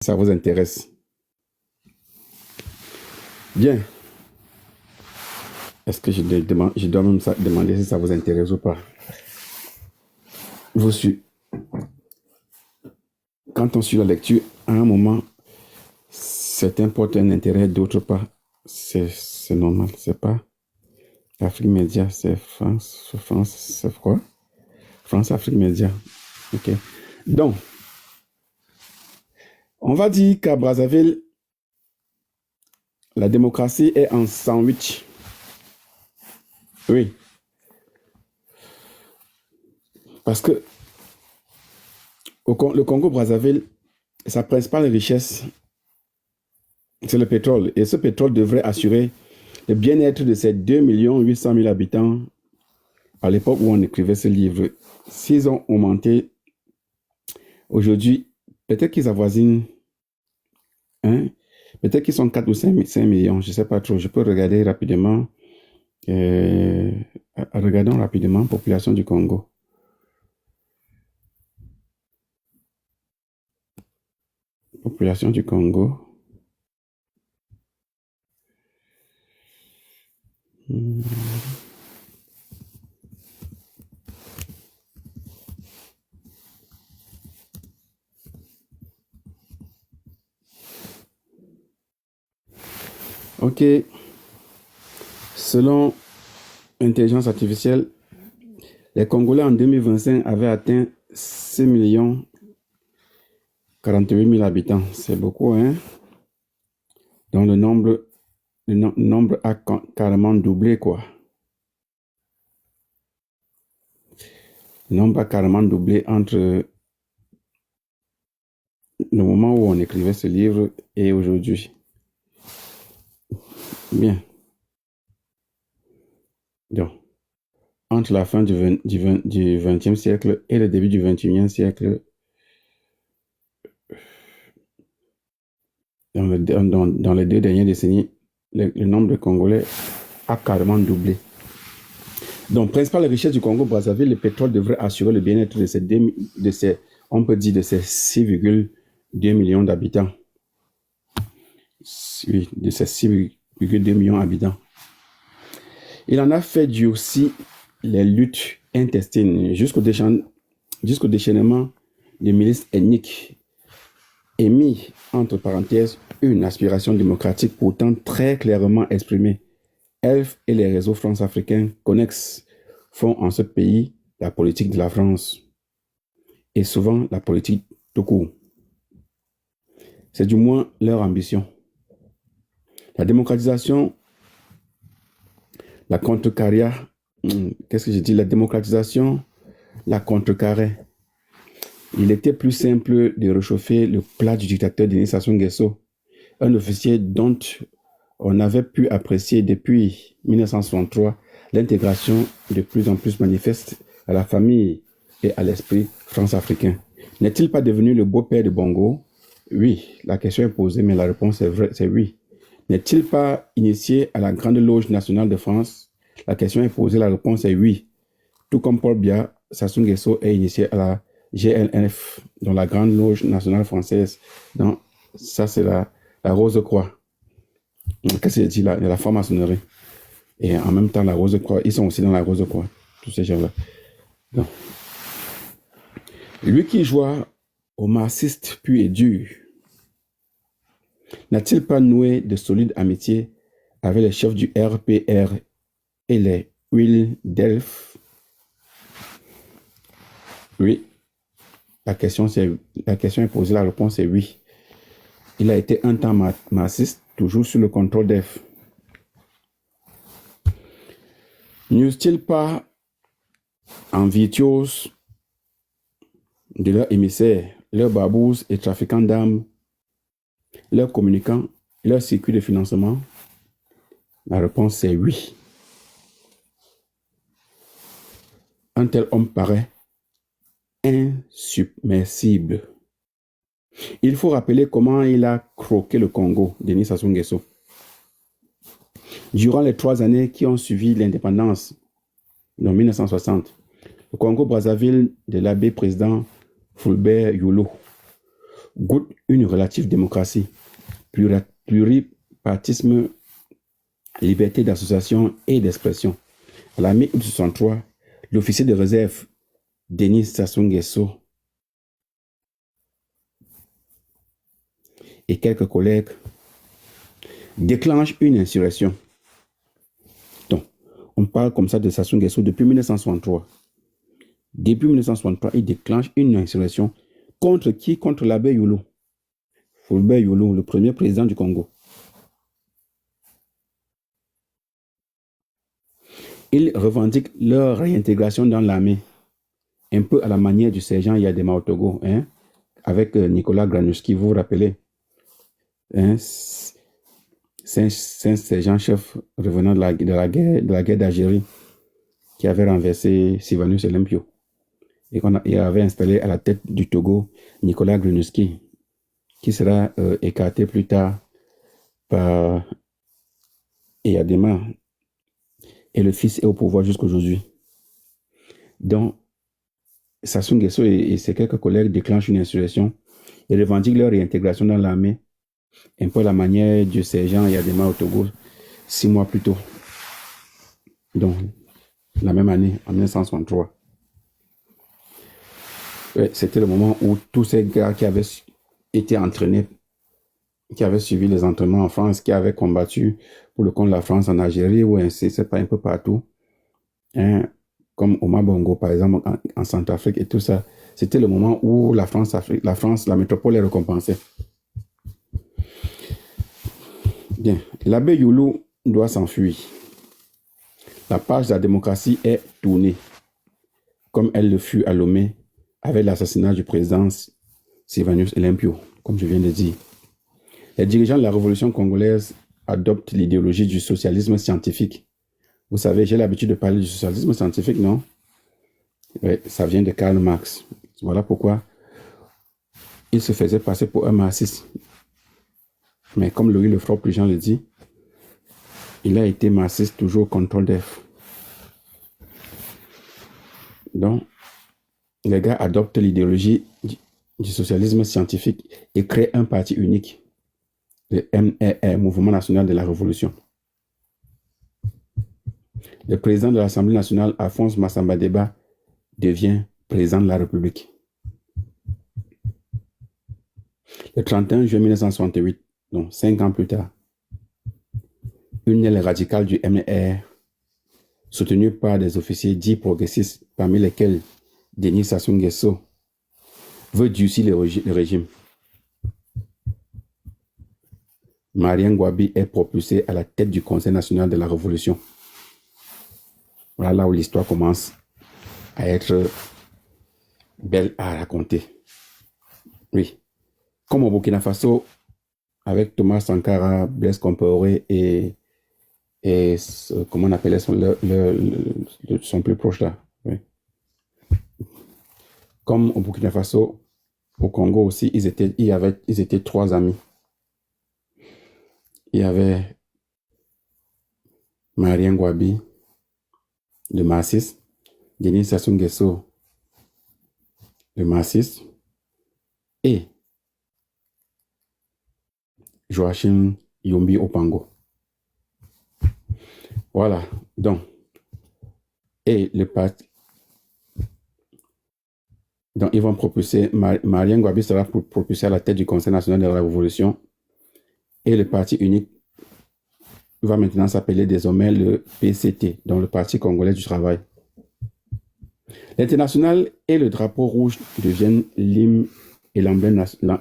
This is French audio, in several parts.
Ça vous intéresse? Bien. Est-ce que je dois même demander si ça vous intéresse ou pas? Quand on suit la lecture, à un moment, certains portent un intérêt, d'autres pas. C'est normal, c'est pas. Afrique Média, c'est France, c'est quoi? France Afrique Média. Ok. Donc, on va dire qu'à Brazzaville, la démocratie est en sandwich. Oui. Parce que le Congo-Brazzaville, sa principale richesse, c'est le pétrole. Et ce pétrole devrait assurer le bien-être de ces 2 800 000 habitants à l'époque où on écrivait ce livre. S'ils ont augmenté aujourd'hui, peut-être qu'ils avoisinent, peut-être qu'ils sont 4 ou 5 millions, je ne sais pas trop. Je peux regarder rapidement. Regardons rapidement, population du Congo. Population du Congo. Ok. Selon intelligence artificielle, les Congolais en 2025 avaient atteint 6 millions 48 000 habitants. C'est beaucoup, hein? Donc le nombre a carrément doublé, quoi. Le nombre a carrément doublé entre le moment où on écrivait ce livre et aujourd'hui. Bien. Donc, entre la fin du 20e siècle et le début du 21e siècle, dans les 2 dernières décennies, le nombre de Congolais a carrément doublé. Donc, principale richesse du Congo-Brazzaville, le pétrole devrait assurer le bien-être de ces 6,2 millions d'habitants. Oui, de ces 6,2 millions d'habitants. Il en a fait durcir les luttes intestines jusqu'au déchaînement des milices ethniques et mis, entre parenthèses, une aspiration démocratique pourtant très clairement exprimée. ELF et les réseaux france-africains connexes font en ce pays la politique de la France et souvent la politique tout court. C'est du moins leur ambition. La démocratisation, la contrecarria, qu'est-ce que j'ai dit? La démocratisation, la contrecarrait. Il était plus simple de réchauffer le plat du dictateur Denis Sassou Nguesso, un officier dont on avait pu apprécier depuis 1963 l'intégration de plus en plus manifeste à la famille et à l'esprit france-africain. N'est-il pas devenu le beau-père de Bongo? Oui, la question est posée, mais la réponse c'est oui. N'est-il pas initié à la Grande Loge nationale de France? La question est posée, la réponse est oui. Tout comme Paul Biya, Sassou Nguesso est initié à la GLNF, dans la Grande Loge nationale française. Donc, ça, c'est la Rose-Croix. Qu'est-ce que c'est dit là? La franc-maçonnerie. Et en même temps, la Rose-Croix, ils sont aussi dans la Rose-Croix, tous ces gens-là. Donc, lui qui joua au marxiste pur et dur, n'a-t-il pas noué de solides amitiés avec les chefs du RPR et les Huiles d'Elf? Oui. La question est posée, la réponse est oui. Il a été un temps marxiste, toujours sous le contrôle d'Elf. N'eussent-ils pas en virtuose de leurs émissaires, leurs babous et trafiquants d'armes, leurs communicants, leurs circuits de financement? La réponse est oui. Un tel homme paraît insubmersible. Il faut rappeler comment il a croqué le Congo, Denis Sassou Nguesso. Durant les 3 années qui ont suivi l'indépendance, en 1960, le Congo-Brazzaville de l'abbé président Fulbert Yolo goûte une relative démocratie, pluripartisme, liberté d'association et d'expression. À la mi-août 63, l'officier de réserve Denis Sassou Nguesso et quelques collègues déclenchent une insurrection. Donc, on parle comme ça de Sassou Nguesso depuis 1963. Depuis 1963, il déclenche une insurrection contre qui? Contre l'abbé Youlou. Fulbert Youlou, le premier président du Congo. Ils revendiquent leur réintégration dans l'armée, un peu à la manière du sergent Yadema au Togo, hein, avec Nicolas Granuski, vous vous rappelez, hein, c'est un sergent-chef revenant de la guerre d'Algérie qui avait renversé Sylvanus Olympio et il avait installé à la tête du Togo Nicolas Granuski, qui sera écarté plus tard par Yadema. Et le fils est au pouvoir jusqu'aujourd'hui. Donc, Sassou Nguesso et ses quelques collègues déclenchent une insurrection et revendiquent leur réintégration dans l'armée, un peu à la manière du sergent Yadema au Togo, 6 mois plus tôt. Donc, la même année, en 1963. Ouais, c'était le moment où tous ces gars qui avaient été entraînés, qui avaient suivi les entraînements en France, qui avaient combattu pour le compte de la France en Algérie, ou ainsi, c'est pas un peu partout, hein, comme Omar Bongo, par exemple, en Centrafrique et tout ça. C'était le moment où la France, la métropole est récompensée. Bien, l'abbé Youlou doit s'enfuir. La page de la démocratie est tournée, comme elle le fut à Lomé, avec l'assassinat du président Sylvanus Olympio, comme je viens de dire. Les dirigeants de la révolution congolaise adoptent l'idéologie du socialisme scientifique. Vous savez, j'ai l'habitude de parler du socialisme scientifique, non? Oui, ça vient de Karl Marx. Voilà pourquoi il se faisait passer pour un marxiste. Mais comme Louis Lefort-Prigent le dit, il a été marxiste toujours contrôle F. Donc, les gars adoptent l'idéologie du socialisme scientifique et créent un parti unique, le MRR, Mouvement National de la Révolution. Le président de l'Assemblée nationale, Alphonse Massamba Deba, devient président de la République. Le 31 juin 1968, donc 5 ans plus tard, une aile radicale du MR, soutenue par des officiers dits progressistes, parmi lesquels Denis Sassou Nguesso, veut durcir le régime. Marien Ngouabi est propulsé à la tête du Conseil national de la Révolution. Voilà là où l'histoire commence à être belle à raconter. Oui. Comme au Burkina Faso, avec Thomas Sankara, Blaise Compaoré et comment on appelait son plus proche là. Oui. Comme au Burkina Faso, au Congo aussi, ils étaient 3 amis. Il y avait Marien Ngouabi, le marxiste, Denis Sassou Nguesso, le marxiste, et Joachim Yombi Opango. Voilà, donc, et le parti. Donc, ils vont propulser, Marien Ngouabi sera propulsé à la tête du Conseil national de la Révolution, et le parti unique va maintenant s'appeler désormais le PCT, donc le Parti congolais du travail. L'international et le drapeau rouge deviennent l'hymne et l'emblème national.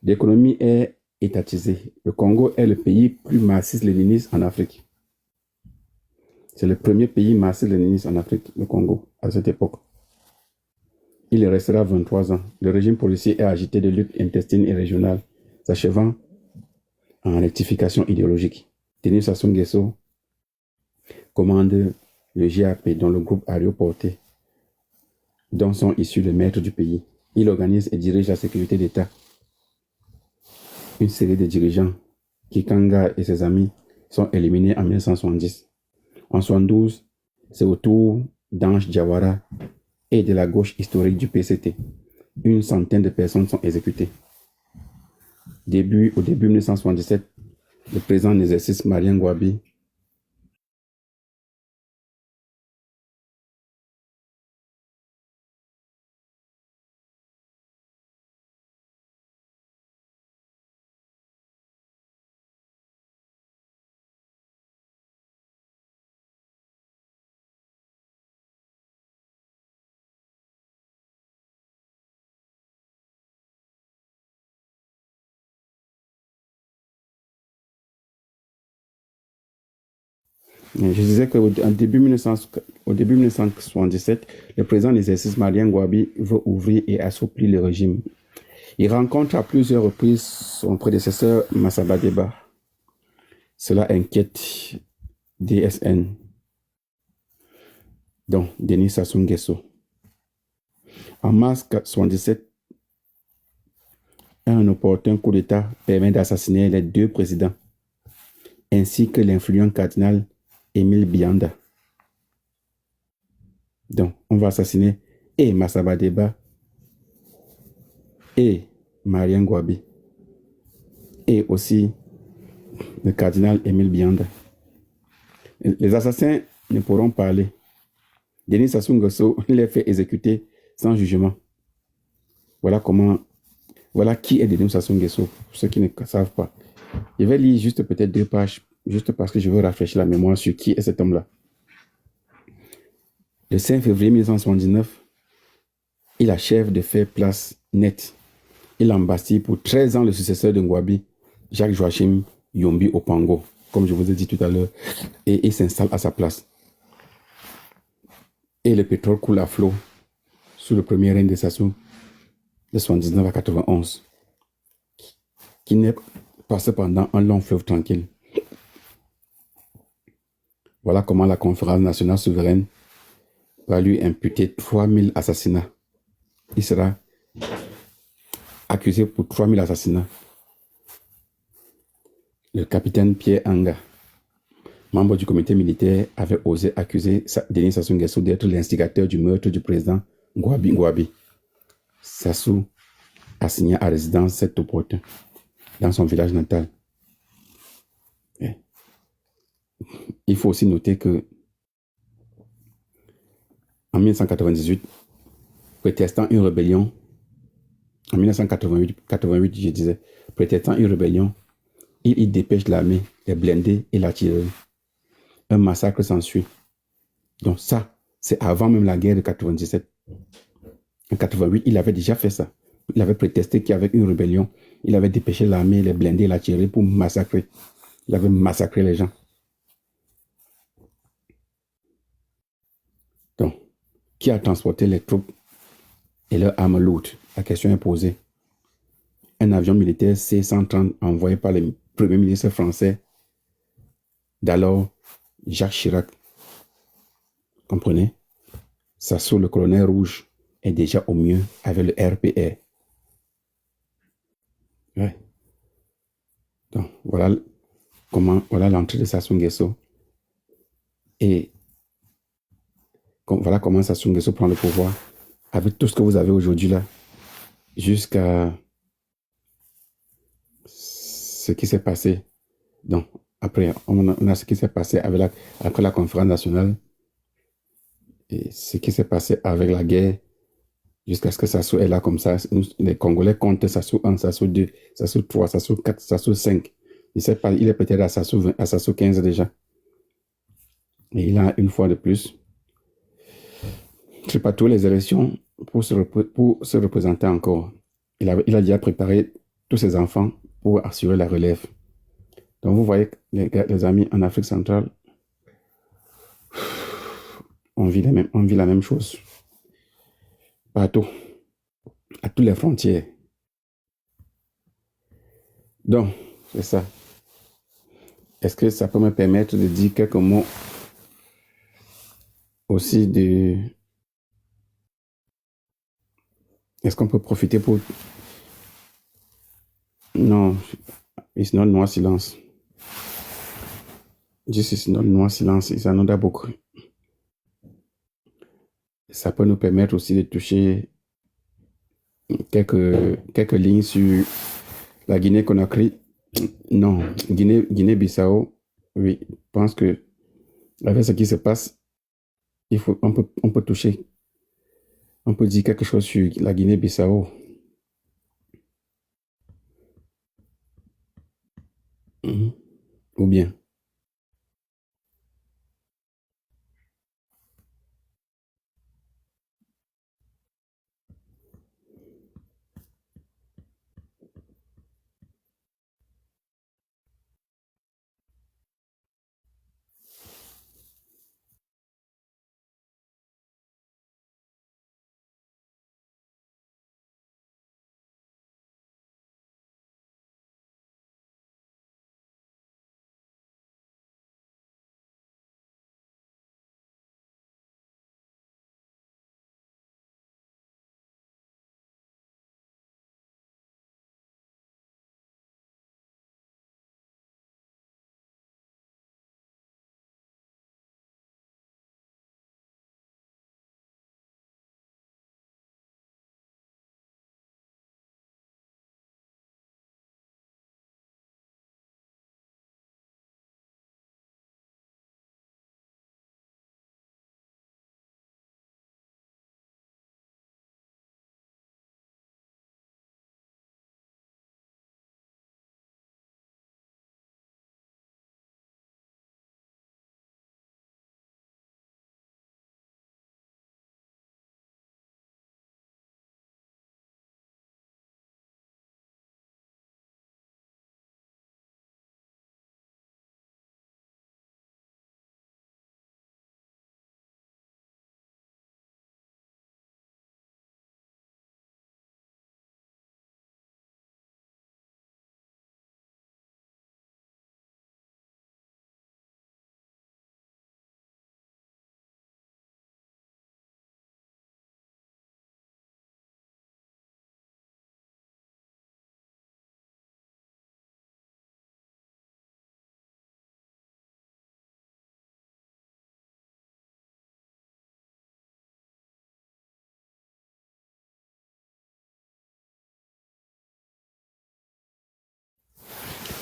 L'économie est étatisée. Le Congo est le pays plus marxiste-léniniste en Afrique. C'est le premier pays marxiste-léniniste en Afrique, le Congo, à cette époque. Il y restera 23 ans. Le régime policier est agité de luttes intestines et régionales, s'achevant en rectification idéologique. Denis Sassou Nguesso commande le GAP, dont le groupe Ario-Porté, dont sont issus les maîtres du pays. Il organise et dirige la sécurité d'État. Une série de dirigeants, Kikanga et ses amis, sont éliminés en 1970. En 1972, c'est au tour d'Ange Diawara et de la gauche historique du PCT. une centaine de personnes sont exécutées. Au début 1977, le président en exercice, Marien Ngouabi, je disais qu'au début 1977, le président en exercice, Marien Ngouabi, veut ouvrir et assouplir le régime. Il rencontre à plusieurs reprises son prédécesseur Massaba Deba. Cela inquiète DSN, donc Denis Sassou Nguesso. En mars 1977, un opportun coup d'État permet d'assassiner les deux présidents, ainsi que l'influent cardinal Émile Bianda. Donc, on va assassiner et Massaba Deba et Marien Ngouabi et aussi le cardinal Émile Bianda. Les assassins ne pourront parler. Denis Sassou Nguesso les fait exécuter sans jugement. Voilà qui est Denis Sassou Nguesso, pour ceux qui ne savent pas. Je vais lire juste peut-être 2 pages, juste parce que je veux rafraîchir la mémoire sur qui est cet homme-là. Le 5 février 1979, il achève de faire place nette. Il embastille pour 13 ans le successeur de Ngouabi, Jacques Joachim Yombi Opango, comme je vous ai dit tout à l'heure, et il s'installe à sa place. Et le pétrole coule à flot sous le premier règne de Sassou, de 79 à 91, qui n'est pas cependant un long fleuve tranquille. Voilà comment la conférence nationale souveraine va lui imputer 3000 assassinats. Il sera accusé pour 3000 assassinats. Le capitaine Pierre Anga, membre du comité militaire, avait osé accuser Denis Sassou Nguesso d'être l'instigateur du meurtre du président Ngouabi. Sassou assigna à résidence cet opportun dans son village natal. Il faut aussi noter que en 1998, prétextant une rébellion, en 1988, je disais, prétextant une rébellion, il y dépêche l'armée, les blindés et l'artillerie. Un massacre s'ensuit. Donc ça, c'est avant même la guerre de 97. En 88, il avait déjà fait ça. Il avait prétexté qu'avec une rébellion, il avait dépêché l'armée, les blindés et l'artillerie pour massacrer. Il avait massacré les gens. Donc, qui a transporté les troupes et leurs armes lourdes? La question est posée. Un avion militaire C-130 envoyé par le premier ministre français d'alors, Jacques Chirac. Comprenez? Sassou, le colonel rouge, est déjà au mieux avec le RPR. Ouais. Donc, voilà l'entrée de Sassou Nguesso. Et voilà comment Sassou Nguesso prend le pouvoir avec tout ce que vous avez aujourd'hui là, jusqu'à ce qui s'est passé. Donc, après, on a ce qui s'est passé après la conférence nationale et ce qui s'est passé avec la guerre jusqu'à ce que Sassou est là comme ça. Les Congolais comptent Sassou 1, Sassou 2, Sassou 3, Sassou 4, Sassou 5. Je ne sais pas, il est peut-être à Sassou 15 déjà. Et il a une fois de plus, je ne sais pas, toutes les élections pour se représenter encore. Il a déjà préparé tous ses enfants pour assurer la relève. Donc vous voyez, les amis, en Afrique centrale, on vit la même chose. Partout, à toutes les frontières. Donc, c'est ça. Est-ce que ça peut me permettre de dire quelques mots aussi de... Est-ce qu'on peut profiter pour... Non, it's not noir silence. This is not noir silence, it's another book. Ça peut nous permettre aussi de toucher quelques lignes sur la Guinée-Conakry. Non, Guinée-Bissau, oui, je pense que avec ce qui se passe, on peut toucher, on peut dire quelque chose sur la Guinée-Bissau. Mhm. Ou bien.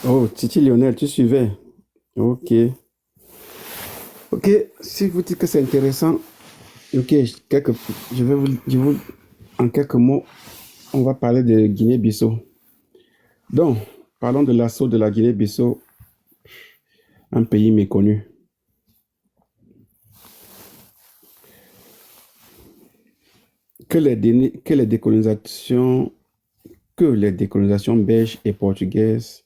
Oh, Titi Lionel, tu suivais. Ok. Ok, si vous dites que c'est intéressant, ok, en quelques mots, on va parler de Guinée-Bissau. Donc, parlons de l'assaut de la Guinée-Bissau, un pays méconnu. Que les décolonisations, que les décolonisations belges et portugaises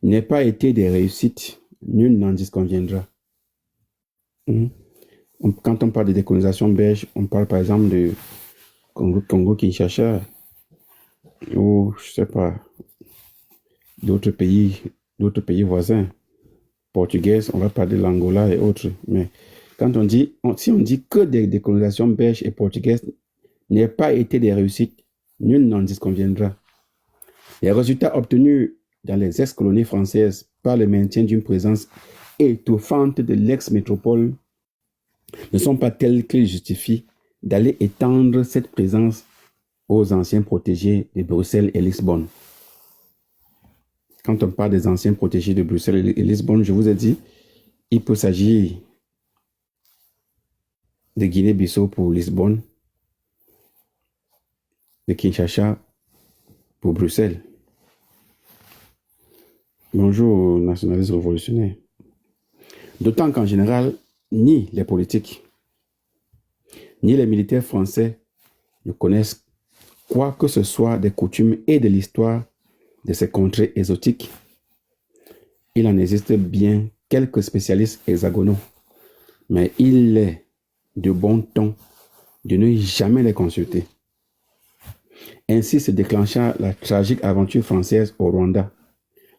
n'aient pas été des réussites, nul n'en disconviendra. Mhm. Quand on parle de décolonisation belge, on parle par exemple de Congo-Kinshasa ou, je sais pas, d'autres pays, d'autres pays voisins. Portugaise, on va parler de l'Angola et autres. Mais quand si on dit que des décolonisations belges et portugaises n'aient pas été des réussites, nul n'en disconviendra. Les résultats obtenus dans les ex-colonies françaises par le maintien d'une présence étouffante de l'ex-métropole ne sont pas tels qu'ils justifient d'aller étendre cette présence aux anciens protégés de Bruxelles et Lisbonne. Quand on parle des anciens protégés de Bruxelles et Lisbonne, je vous ai dit, il peut s'agir de Guinée-Bissau pour Lisbonne, de Kinshasa pour Bruxelles. Bonjour, nationalistes révolutionnaires. D'autant qu'en général, ni les politiques, ni les militaires français ne connaissent quoi que ce soit des coutumes et de l'histoire de ces contrées exotiques. Il en existe bien quelques spécialistes hexagonaux, mais il est de bon ton de ne jamais les consulter. Ainsi se déclencha la tragique aventure française au Rwanda.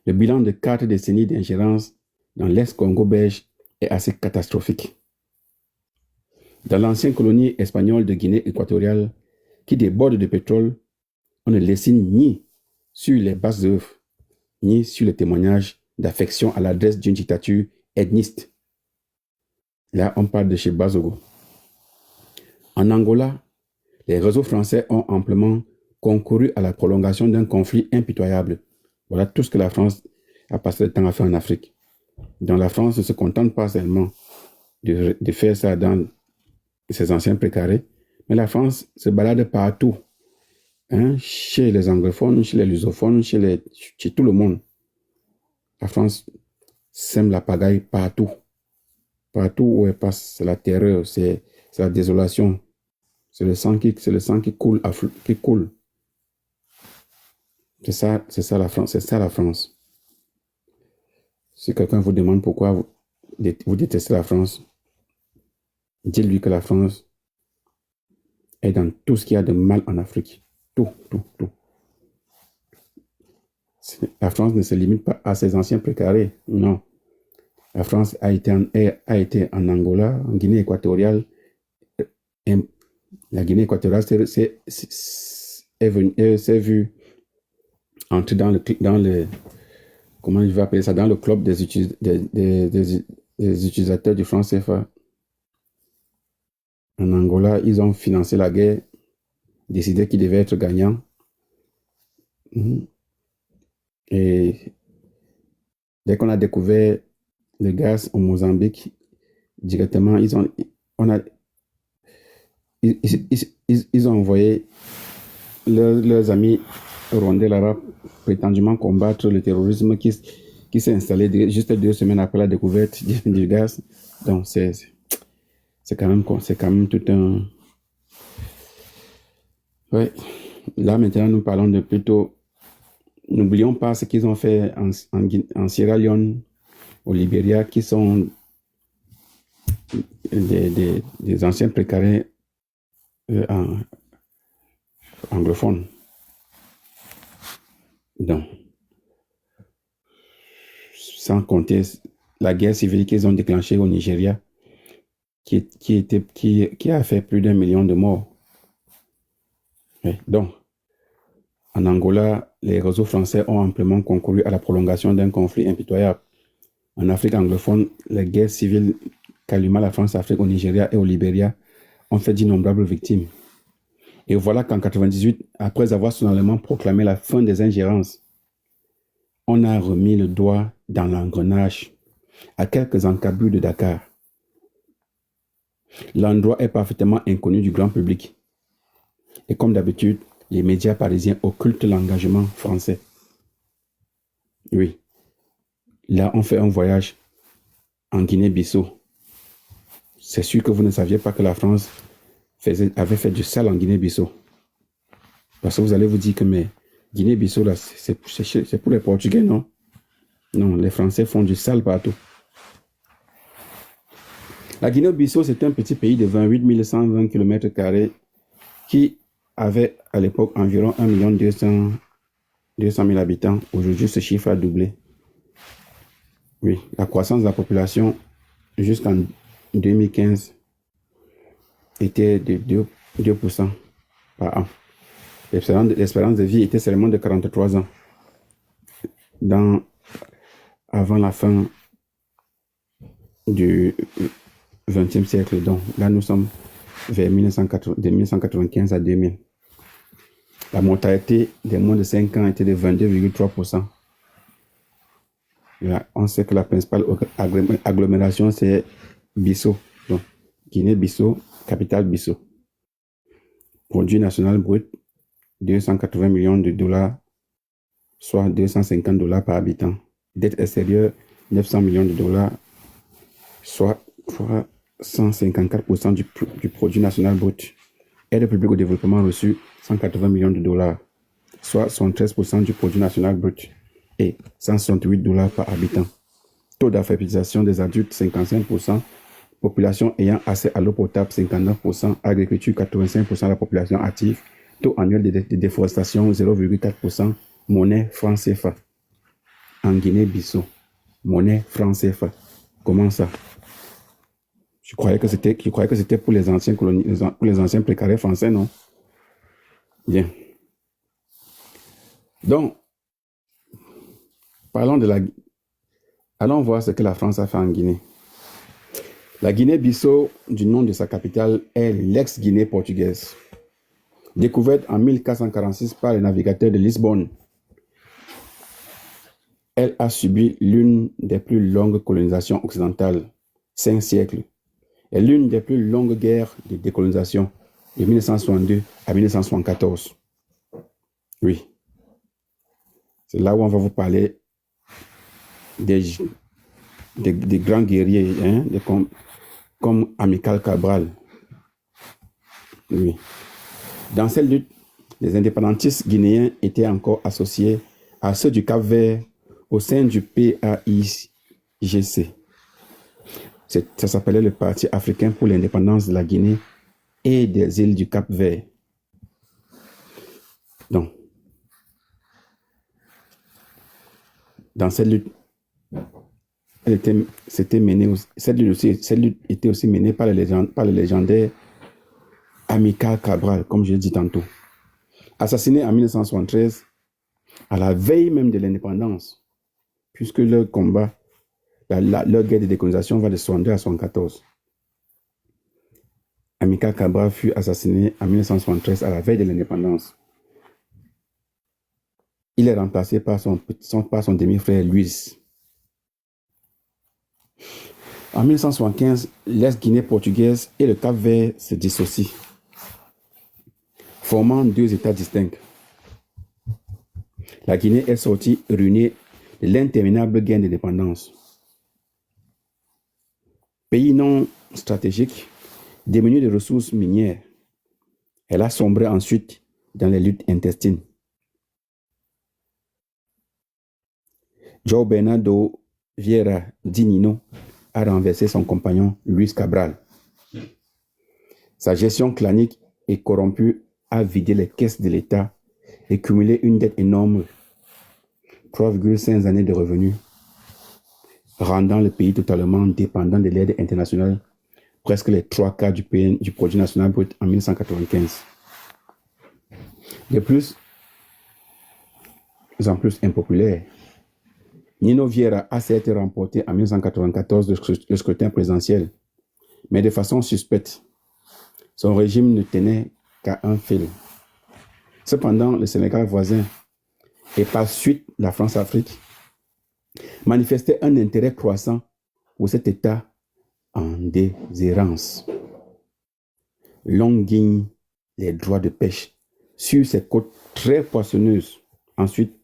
Le bilan de 4 décennies d'ingérence dans l'ex-Congo belge est assez catastrophique. Dans l'ancienne colonie espagnole de Guinée équatoriale, qui déborde de pétrole, on ne lessine ni sur les basses œuvres, ni sur les témoignages d'affection à l'adresse d'une dictature ethniste. Là, on parle de chez Bazogo. En Angola, les réseaux français ont amplement concouru à la prolongation d'un conflit impitoyable. Voilà tout ce que la France a passé le temps à faire en Afrique. Donc la France ne se contente pas seulement de faire ça dans ses anciens précarés, mais la France se balade partout, hein, chez les anglophones, chez les lusophones, chez tout le monde. La France sème la pagaille partout. Partout où elle passe, c'est la terreur, c'est la désolation. C'est le sang qui coule, qui coule. C'est ça la France, c'est ça la France. Si quelqu'un vous demande pourquoi vous détestez la France, dites-lui que la France est dans tout ce qu'il y a de mal en Afrique. Tout. La France ne se limite pas à ses anciens précarés, non. La France a été en Angola, en Guinée équatoriale. La Guinée équatoriale s'est vue entrer dans le comment je vais appeler ça, dans le club des utilisateurs du franc CFA. En Angola, ils ont financé la guerre, décidé qu'ils devaient être gagnants. Et dès qu'on a découvert le gaz au Mozambique, directement, ils ont envoyé leurs amis rwandais là-bas prétendument combattre le terrorisme qui s'est installé juste 2 semaines après la découverte du gaz. Donc c'est quand même tout un... Ouais. Là maintenant nous parlons de plutôt... N'oublions pas ce qu'ils ont fait en Sierra Leone, au Libéria, qui sont des anciens précarés anglophones. Donc, sans compter la guerre civile qu'ils ont déclenchée au Nigeria, qui a fait plus d'1 million de morts. Oui. Donc, en Angola, les réseaux français ont amplement concouru à la prolongation d'un conflit impitoyable. En Afrique anglophone, les guerres civiles qu'alluma la France-Afrique au Nigeria et au Libéria ont fait d'innombrables victimes. Et voilà qu'en 1998, après avoir solennellement proclamé la fin des ingérences, on a remis le doigt dans l'engrenage à quelques encablures de Dakar. L'endroit est parfaitement inconnu du grand public. Et comme d'habitude, les médias parisiens occultent l'engagement français. Oui. Là, on fait un voyage en Guinée-Bissau. C'est sûr que vous ne saviez pas que la France avait fait du sale en Guinée-Bissau. Parce que vous allez vous dire que mais Guinée-Bissau, là, c'est pour les Portugais, non? Non, les Français font du sale partout. La Guinée-Bissau, c'est un petit pays de 28 120 km² qui avait à l'époque environ 1 200 000 habitants. Aujourd'hui, ce chiffre a doublé. Oui, la croissance de la population jusqu'en 2015 était de 2% par an. L'espérance de vie était seulement de 43 ans avant la fin du XXe siècle. Donc là, nous sommes vers de 1995 à 2000. La mortalité des moins de 5 ans était de 22,3%. Là, on sait que la principale agglomération, c'est Bissau. Donc, Guinée-Bissau, capitale Bissau. Produit national brut, 280 millions de dollars, soit $250 par habitant. Dette extérieure, 900 millions de dollars, soit 154% du produit national brut. Aide publique au développement reçu, 180 millions de dollars, soit 73% du produit national brut et $168 par habitant. Taux d'alphabétisation des adultes, 55%. Population ayant accès à l'eau potable, 59%. Agriculture, 85% de la population active. Taux annuel de déforestation, 0,4%. Monnaie franc CFA. En Guinée-Bissau, monnaie franc CFA. Comment ça? Je croyais que c'était pour les anciens pour les anciens précarés français, non? Bien. Donc, allons voir ce que la France a fait en Guinée. La Guinée-Bissau, du nom de sa capitale, est l'ex-Guinée portugaise. Découverte en 1446 par les navigateurs de Lisbonne, elle a subi l'une des plus longues colonisations occidentales, 5 siècles, et l'une des plus longues guerres de décolonisation de 1962 à 1974. Oui, c'est là où on va vous parler des grands guerriers, hein, comme Amical Cabral. Oui. Dans cette lutte, les indépendantistes guinéens étaient encore associés à ceux du Cap-Vert au sein du PAIGC. Ça s'appelait le Parti africain pour l'indépendance de la Guinée et des îles du Cap-Vert. Donc, dans cette lutte, cette lutte était aussi menée par le légendaire Amical Cabral, comme je l'ai dit tantôt. Assassiné en 1973, à la veille même de l'indépendance, puisque leur combat, leur guerre de décolonisation va de 62 à 74. Amical Cabral fut assassiné en 1973 à la veille de l'indépendance. Il est remplacé par son demi-frère Luis. En 1975, l'Est-Guinée portugaise et le Cap-Vert se dissocient, formant 2 États distincts. La Guinée est sortie ruinée de l'interminable guerre d'indépendance. Pays non stratégique, démuni de ressources minières, elle a sombré ensuite dans les luttes intestines. João Bernardo Vieira Dinino a renversé son compagnon Luis Cabral. Sa gestion clanique et corrompue a vidé les caisses de l'État et cumulé une dette énorme, 3,5 années de revenus, rendant le pays totalement dépendant de l'aide internationale, presque les 3/4 du produit national brut en 1995. De plus en plus impopulaire, Nino Vieira a certes remporté en 1994 le scrutin présidentiel, mais de façon suspecte. Son régime ne tenait qu'à un fil. Cependant, le Sénégal voisin, et par suite la France-Afrique, manifestait un intérêt croissant pour cet État en déshérence. Longuigne les droits de pêche sur ces côtes très poissonneuses. Ensuite,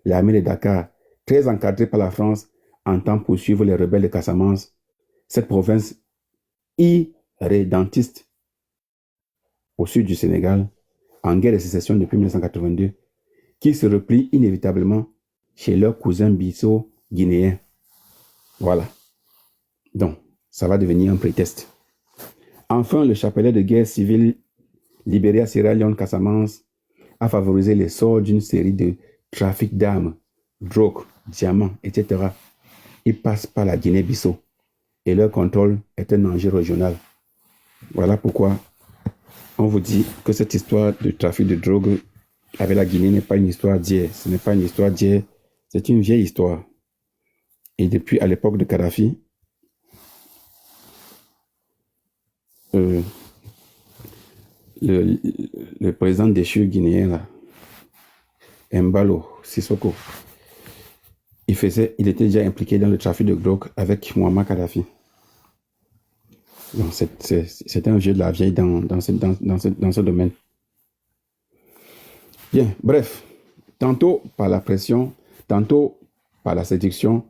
l'armée de Dakar, très encadrée par la France, entend poursuivre les rebelles de Casamance, cette province irrédentiste au sud du Sénégal, en guerre de sécession depuis 1982, qui se replient inévitablement chez leurs cousins Bissau guinéens. Voilà. Donc, ça va devenir un prétexte. Enfin, le chapelet de guerre civile Libéria, Sierra Leone, Casamance a favorisé l'essor d'une série de trafics d'armes, drogues, diamants, etc. Ils passent par la Guinée-Bissau et leur contrôle est un enjeu régional. Voilà pourquoi on vous dit que cette histoire de trafic de drogue avec la Guinée n'est pas une histoire d'hier. Ce n'est pas une histoire d'hier, c'est une vieille histoire. Et depuis à l'époque de Kadhafi, le président déchu guinéen, là, Embalo Sissoko, il était déjà impliqué dans le trafic de drogue avec Muammar Kadhafi. Donc c'est un jeu de la vieille dans ce domaine. Bien, bref, tantôt par la pression, tantôt par la séduction,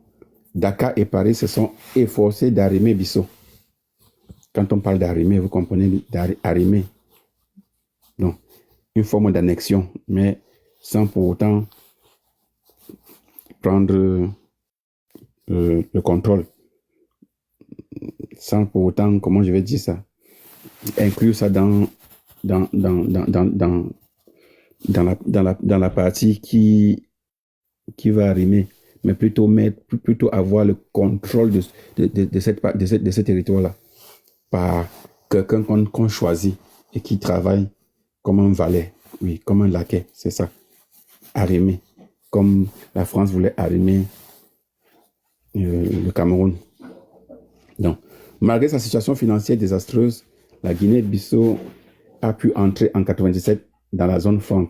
Dakar et Paris se sont efforcés d'arrimer Bissau. Quand on parle d'arrimer, vous comprenez d'arrimer. Donc, une forme d'annexion, mais sans pour autant prendre le contrôle. Sans pour autant, comment je vais dire ça, inclure ça dans la partie qui va arrimer, mais plutôt avoir le contrôle de ce territoire-là par quelqu'un qu'on choisit et qui travaille comme un valet, oui, comme un laquais, c'est ça, arrimer, comme la France voulait arrimer le Cameroun. Donc, malgré sa situation financière désastreuse, la Guinée-Bissau a pu entrer en 1997 dans la zone franc.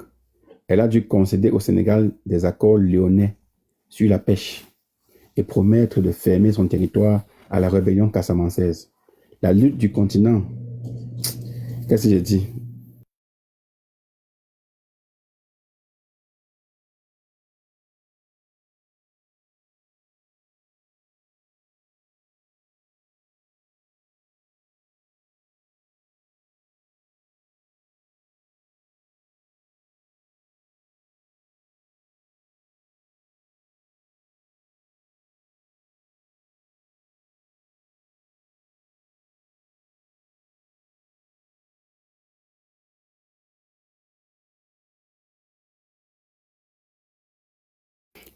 Elle a dû concéder au Sénégal des accords lyonnais sur la pêche et promettre de fermer son territoire à la rébellion casamançaise. La lutte du continent, qu'est-ce que j'ai dit?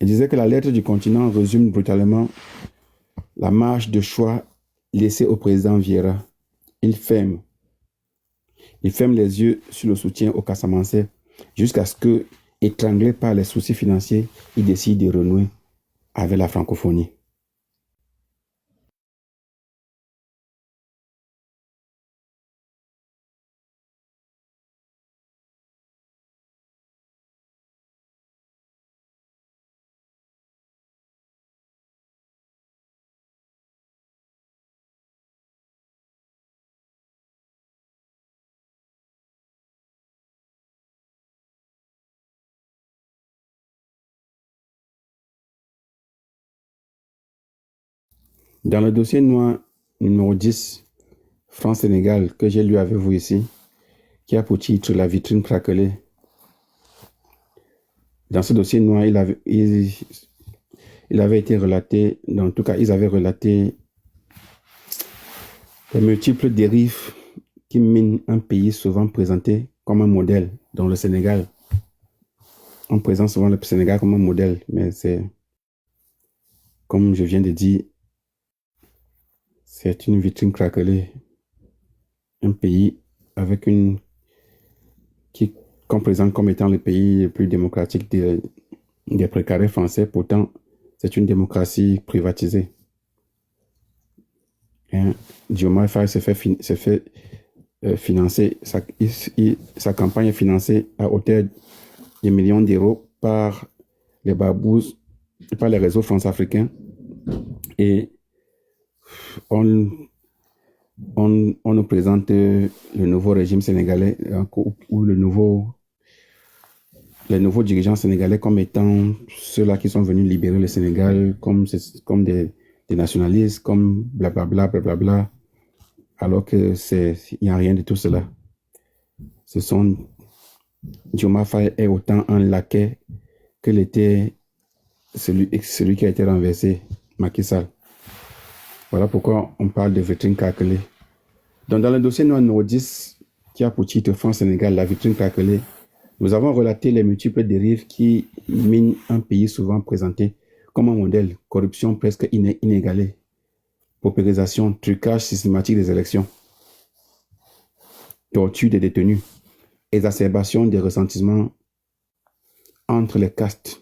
Il disait que la lettre du continent résume brutalement la marge de choix laissée au président Vieira. Il ferme les yeux sur le soutien aux Casamançais jusqu'à ce que, étranglé par les soucis financiers, il décide de renouer avec la francophonie. Dans le dossier noir numéro 10, France-Sénégal, que j'ai lu avec vous ici, qui a pour titre La vitrine craquelée. Dans ce dossier noir, il avait été relaté, en tout cas, ils avaient relaté les multiples dérives qui minent un pays souvent présenté comme un modèle, dont le Sénégal. On présente souvent le Sénégal comme un modèle, mais c'est, comme je viens de dire, c'est une vitrine craquelée. Un pays avec qu'on présente comme étant le pays le plus démocratique des précarés français. Pourtant, c'est une démocratie privatisée. Diomaye Faye se fait financer, sa campagne est financée à hauteur de millions d'euros par les barbouzes, par les réseaux france-africains. Et on nous présente le nouveau régime sénégalais ou les nouveaux dirigeants sénégalais comme étant ceux-là qui sont venus libérer le Sénégal, comme des nationalistes, comme blablabla, blablabla, alors que il n'y a rien de tout cela. Diomaye Faye est autant un laquais que l'était celui qui a été renversé, Macky Sall. Voilà pourquoi on parle de vitrine craquelée. Donc, dans le dossier numéro 10, qui a pour titre France-Sénégal, la vitrine craquelée, nous avons relaté les multiples dérives qui minent un pays souvent présenté comme un modèle: corruption presque inégalée, paupérisation, trucage systématique des élections, torture des détenus, exacerbation des ressentiments entre les castes,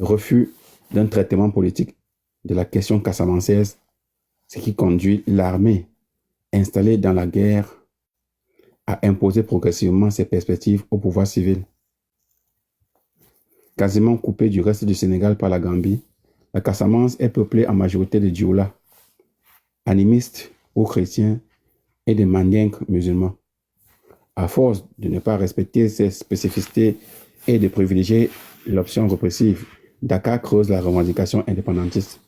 refus d'un traitement politique de la question casamançaise, ce qui conduit l'armée installée dans la guerre à imposer progressivement ses perspectives au pouvoir civil. Quasiment coupée du reste du Sénégal par la Gambie, la Casamance est peuplée en majorité de Dioula, animistes ou chrétiens, et de Mandingues musulmans. À force de ne pas respecter ces spécificités et de privilégier l'option répressive, Dakar creuse la revendication indépendantiste.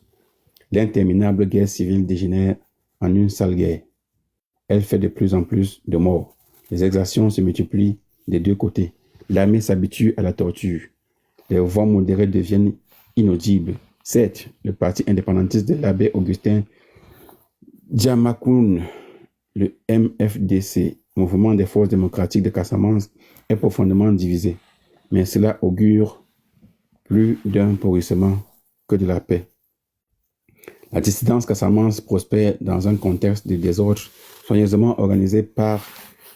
L'interminable guerre civile dégénère en une sale guerre. Elle fait de plus en plus de morts. Les exactions se multiplient des deux côtés. L'armée s'habitue à la torture. Les voix modérées deviennent inaudibles. Certes, le parti indépendantiste de l'abbé Augustin Diamacoune, le MFDC, Mouvement des forces démocratiques de Casamance, est profondément divisé. Mais cela augure plus d'un pourrissement que de la paix. La dissidence Casamance prospère dans un contexte de désordre soigneusement organisé par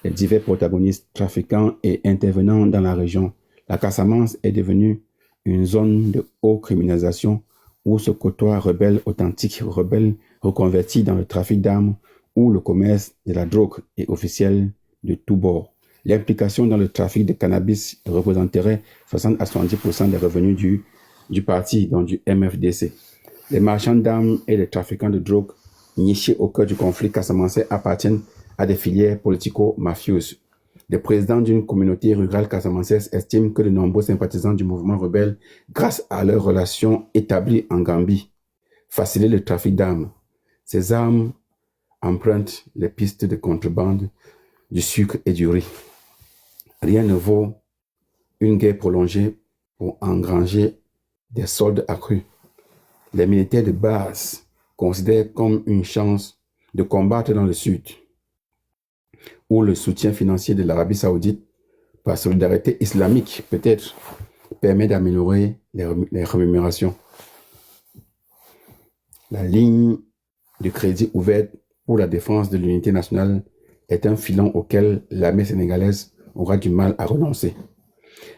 les divers protagonistes, trafiquants et intervenants dans la région. La Casamance est devenue une zone de haute criminalisation où se côtoient rebelles authentiques, rebelles reconvertis dans le trafic d'armes ou le commerce de la drogue et officiels de tous bords. L'implication dans le trafic de cannabis représenterait 60 à 70% des revenus du parti, donc du MFDC. Les marchands d'armes et les trafiquants de drogue nichés au cœur du conflit casamançais appartiennent à des filières politico-mafieuses. Les présidents d'une communauté rurale casamançaise estiment que de nombreux sympathisants du mouvement rebelle, grâce à leurs relations établies en Gambie, facilitent le trafic d'armes. Ces armes empruntent les pistes de contrebande du sucre et du riz. Rien ne vaut une guerre prolongée pour engranger des soldes accrus. Les militaires de base considèrent comme une chance de combattre dans le sud, où le soutien financier de l'Arabie saoudite, par solidarité islamique peut-être, permet d'améliorer les rémunérations. La ligne de crédit ouverte pour la défense de l'unité nationale est un filon auquel l'armée sénégalaise aura du mal à renoncer.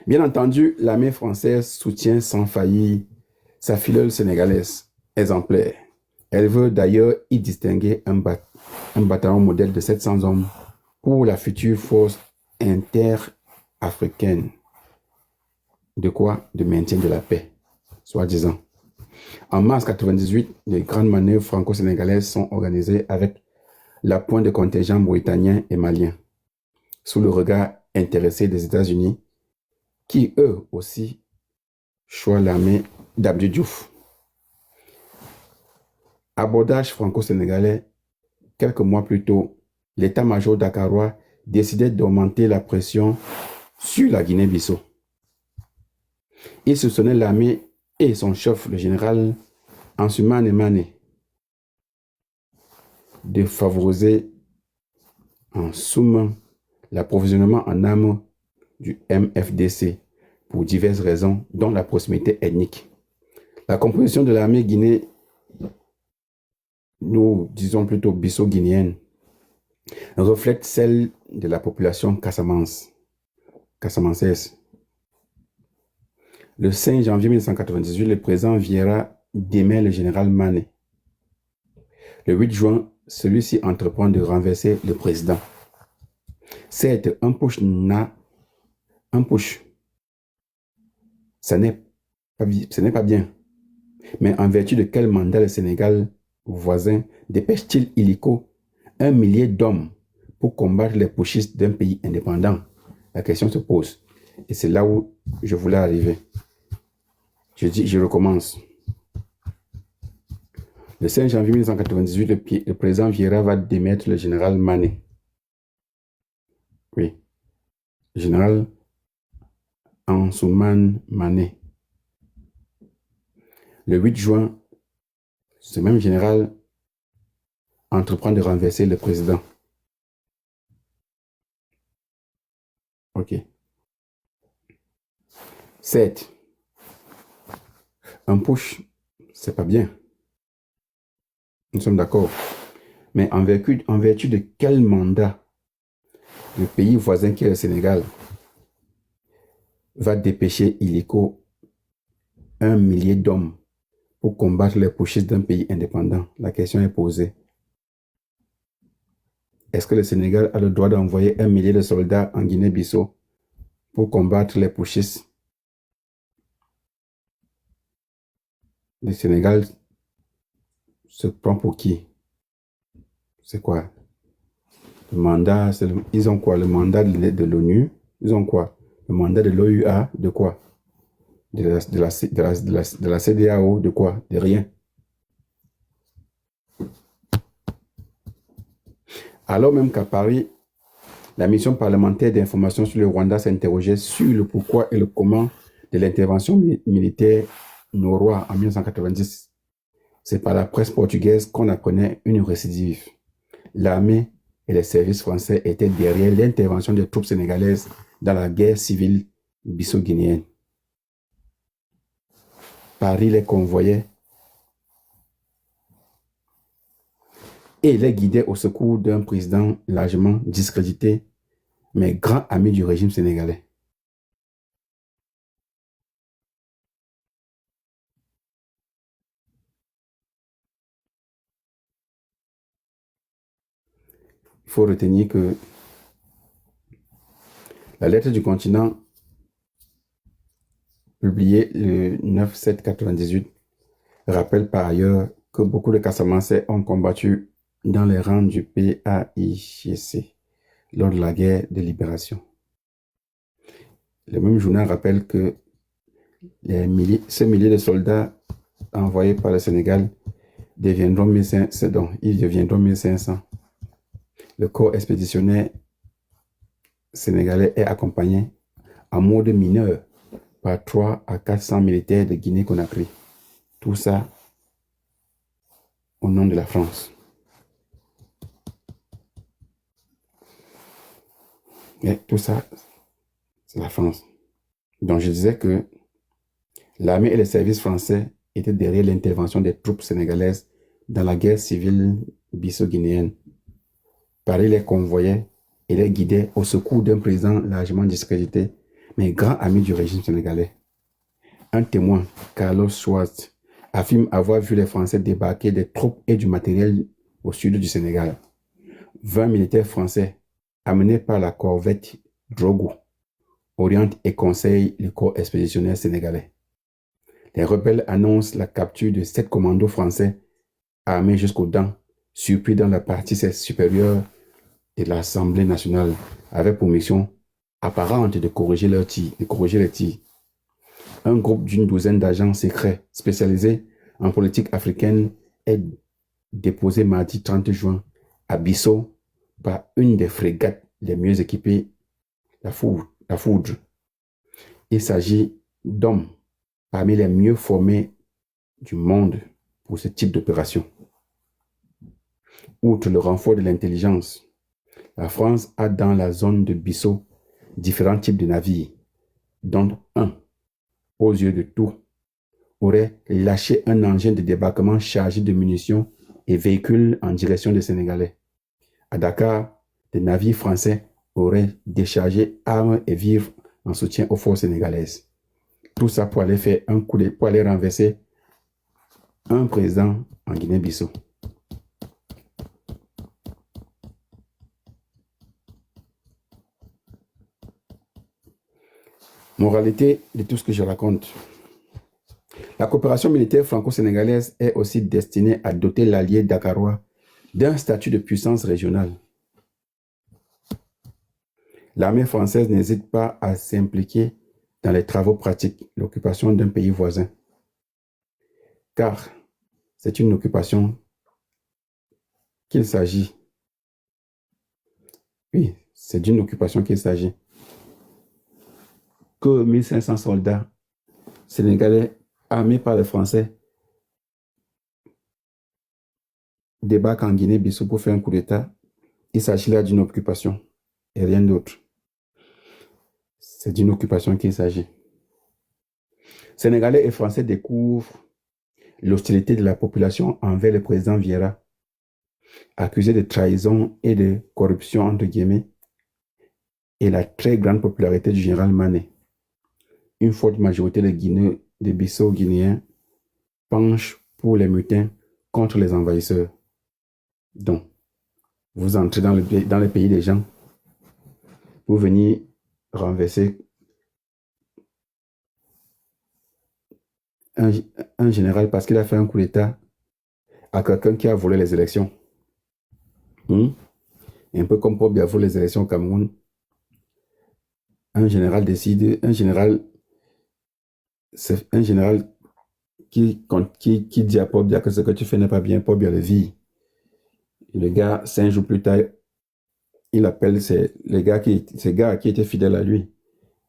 Bien entendu, l'armée française soutient sans faillir sa filleule sénégalaise, exemplaire. Elle veut d'ailleurs y distinguer un bataillon modèle de 700 hommes pour la future force interafricaine. De quoi? De maintien de la paix, soi-disant. En mars 1998, les grandes manœuvres franco-sénégalaises sont organisées avec l'appoint de contingents mauritaniens et maliens, sous le regard intéressé des États-Unis, qui eux aussi choisissent l'armée d'Abdou Diouf. Abordage franco-sénégalais, quelques mois plus tôt, l'état-major dakarois décidait d'augmenter la pression sur la Guinée-Bissau. Il soupçonnait l'armée et son chef, le général Ansoumana Mané, de favoriser en somme l'approvisionnement en armes du MFDC pour diverses raisons, dont la proximité ethnique. La composition de l'armée guinéenne, nous disons plutôt bissau-guinéenne, reflète celle de la population casamançaise. Le 5 janvier 1998, le président Vieira démet le général Mané. Le 8 juin, celui-ci entreprend de renverser le président. Certes, un push, ce n'est pas bien. Mais en vertu de quel mandat le Sénégal voisin dépêche-t-il illico 1 millier d'hommes pour combattre les putschistes d'un pays indépendant? La question se pose. Et c'est là où je voulais arriver. Je recommence. Le 5 janvier 1998, le président Vieira va démettre le général Mané. Oui. Le général Ansoumana Mané. Le 8 juin, ce même général entreprend de renverser le président. Ok. 7. Un push, c'est pas bien. Nous sommes d'accord. Mais en vertu de quel mandat le pays voisin qui est le Sénégal va dépêcher illico 1 millier d'hommes pour combattre les putschistes d'un pays indépendant? La question est posée. Est-ce que le Sénégal a le droit d'envoyer 1 millier de soldats en Guinée-Bissau pour combattre les putschistes? Le Sénégal se prend pour qui? C'est quoi? Le mandat, ils ont quoi? Le mandat de l'ONU? Ils ont quoi? Le mandat de l'OUA? De quoi? De la CEDEAO? De quoi? De rien. Alors même qu'à Paris, la mission parlementaire d'information sur le Rwanda s'interrogeait sur le pourquoi et le comment de l'intervention militaire noroise en 1990. C'est par la presse portugaise qu'on apprenait une récidive. L'armée et les services français étaient derrière l'intervention des troupes sénégalaises dans la guerre civile bissau-guinéenne. Paris les convoyait et les guidait au secours d'un président largement discrédité, mais grand ami du régime sénégalais. Il faut retenir que La lettre du continent, publiée le 9/7/98, rappelle par ailleurs que beaucoup de Casamançais ont combattu dans les rangs du PAIGC lors de la guerre de libération. Le même journal rappelle que ces milliers de soldats envoyés par le Sénégal deviendront 1500. Le corps expéditionnaire sénégalais est accompagné en mode mineur par 300 à 400 militaires de Guinée-Conakry. Tout ça au nom de la France. Et tout ça, c'est la France. Donc je disais que l'armée et les services français étaient derrière l'intervention des troupes sénégalaises dans la guerre civile bisso-guinéenne. Paris les convoyait et les guidait au secours d'un président largement discrédité, mais grand ami du régime sénégalais. Un témoin, Carlos Schwartz, affirme avoir vu les Français débarquer des troupes et du matériel au sud du Sénégal. 20 militaires français, amenés par la corvette Drogo, orientent et conseillent le corps expéditionnaire sénégalais. Les rebelles annoncent la capture de 7 commandos français armés jusqu'aux dents, surpris dans la partie supérieure de l'Assemblée nationale, avec pour mission apparente de corriger les tirs. Un groupe d'une douzaine d'agents secrets spécialisés en politique africaine est déposé mardi 30 juin à Bissau par une des frégates les mieux équipées, la Foudre. Il s'agit d'hommes parmi les mieux formés du monde pour ce type d'opération. Outre le renfort de l'intelligence, la France a dans la zone de Bissau différents types de navires, dont un, aux yeux de tous, aurait lâché un engin de débarquement chargé de munitions et véhicules en direction des Sénégalais. À Dakar, des navires français auraient déchargé armes et vivres en soutien aux forces sénégalaises. Tout ça pour aller faire un coup pour aller renverser un président en Guinée-Bissau. Moralité de tout ce que je raconte. La coopération militaire franco-sénégalaise est aussi destinée à doter l'allié dakarois d'un statut de puissance régionale. L'armée française n'hésite pas à s'impliquer dans les travaux pratiques, l'occupation d'un pays voisin. Car c'est une occupation qu'il s'agit. Oui, c'est d'une occupation qu'il s'agit. Que 1500 soldats sénégalais armés par les Français débarquent en Guinée-Bissau pour faire un coup d'État, il s'agit là d'une occupation et rien d'autre. C'est d'une occupation qu'il s'agit. Sénégalais et Français découvrent l'hostilité de la population envers le président Vieira, accusé de trahison et de corruption entre guillemets, et la très grande popularité du général Mané. Une forte majorité de Bissau-Guinéens penche pour les mutins contre les envahisseurs. Donc, vous entrez dans le pays des gens, vous venez renverser un général parce qu'il a fait un coup d'État à quelqu'un qui a volé les élections. Un peu comme Paul Biya a volé les élections au Cameroun. Un général qui dit à Paul Biya que ce que tu fais n'est pas bien, Paul Biya le vit. Et le gars, 5 jours plus tard, il appelle ces gars qui étaient fidèles à lui.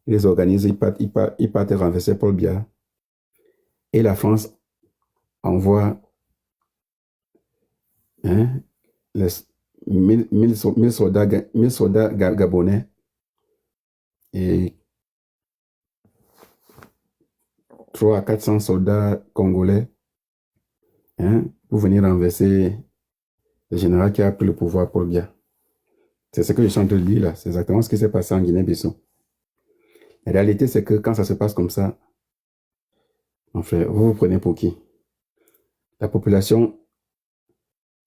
Il les organise, ils partent renverser Paul Biya. Et la France envoie 1000 soldats gabonais et 300 à 400 soldats congolais pour venir renverser le général qui a pris le pouvoir, Paul Biya. C'est ce que je suis en train de dire là. C'est exactement ce qui s'est passé en Guinée-Bissau. La réalité, c'est que quand ça se passe comme ça, mon frère, vous prenez pour qui? La population,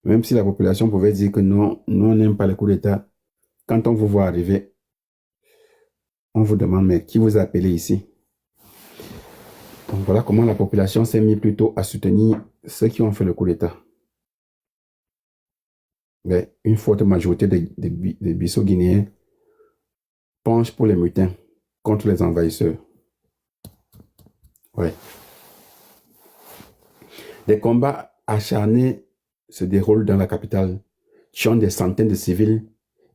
même si la population pouvait dire que non, nous on n'aime pas les coups d'État, quand on vous voit arriver, On vous demande, mais qui vous a appelé ici? Donc voilà comment la population s'est mise plutôt à soutenir ceux qui ont fait le coup d'État. Mais une forte majorité des Bissau-Guinéens penche pour les mutins contre les envahisseurs. Ouais. Des combats acharnés se déroulent dans la capitale, tuant des centaines de civils